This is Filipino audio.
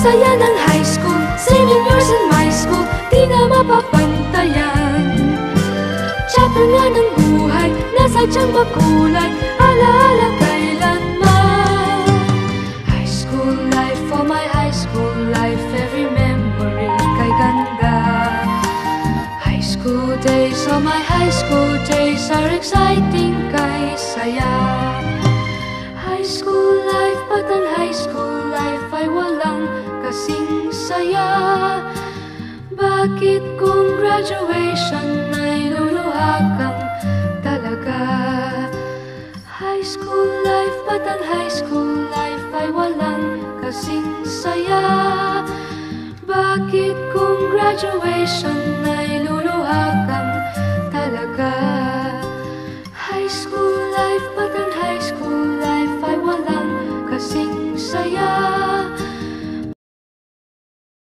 saya ng high school, 7 years in my school, di na mapapantayan. Chapter nga ng buhay, nasadyang makulay, alaala kailanman. High school life, for my high school life, every memory kay ganda. High school days, oh my high school days are exciting kay saya. High school life, but ang high school life ay walang kasing saya. Bakit kung graduation ay luluha kang talaga? High school life, but ang high school life ay walang kasing saya. Bakit kung graduation ay luluha kang talaga? High school life, but ang high school life ay walang kasing saya.